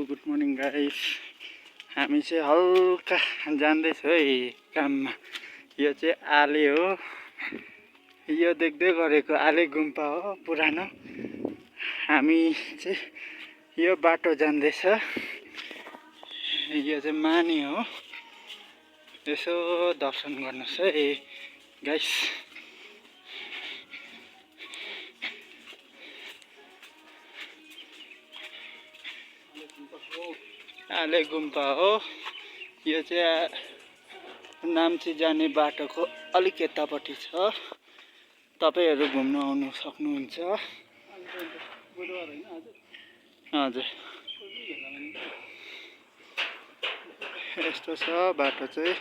Good morning guys. हामी चाहिँ हल्का जान्दैछौँ है काममा। यो चाहिँ आले हो, यो देख्दै गरेको आले गुम्पा हो पुरानो। हामी चाहिँ यो बाटो जान्दैछ। यो चाहिँ माने हो, यसो दर्शन गर्नुहोस् है गाइस। आले गुम्पा हो, यो चाहिँ नाम्ची जाने बाटोको अलिक यतापट्टि छ। तपाईहरु घुम्न आउनु सक्नुहुन्छ। हजुर, यस्तो छ बाटो चाहिँ।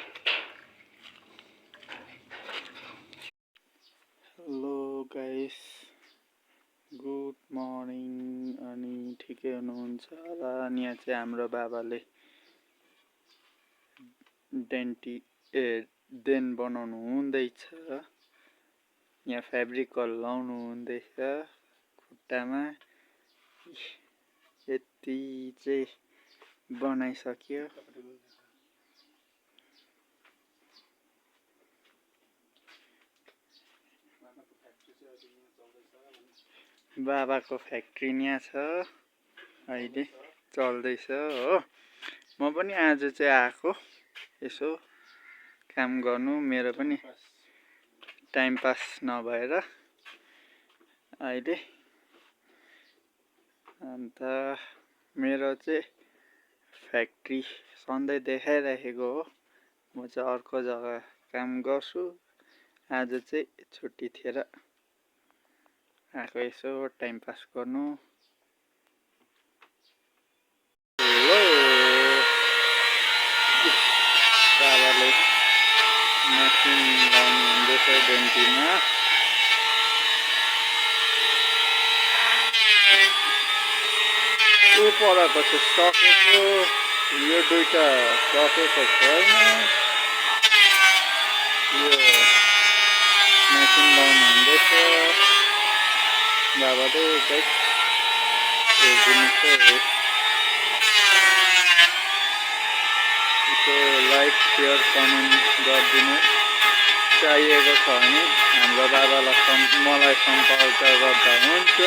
Hello guys, good morning. अनि ठिकै हुनुहुन्छ होला। अनि यहाँ चाहिँ हाम्रो बाबाले देन बनाउनु हुँदैछ। यहाँ फेब्रिकल लाउनु हुँदैछ खुट्टामा। यति चाहिँ बनाइसक्यो। बाबाको फ्याक्ट्री यहाँ छ, अहिले चल्दैछ हो। म पनि आज चाहिँ आएको यसो काम गर्नु, मेरो पनि टाइम पास नभएर अहिले। अन्त मेरो चाहिँ फ्याक्ट्री सधैँ देखाइराखेको हो। म चाहिँ अर्को जग्गा काम गर्छु। आज चाहिँ छुट्टी थिएर आएको यसो टाइम पास गर्नु। बाबाले मेसिन लाउनु हुँदैछ डेन्टीमा। यो परको चाहिँ सकेको, यो दुईटा सकेको छैन। यो मेसिन लाउनु हुँदैछ बाबाले। लाइक शेयर कमेन्ट गरिदिनु। चाहिएको छ भने हाम्रो बाबालाई मलाई सम्पर्क गर्दा हुन्छ।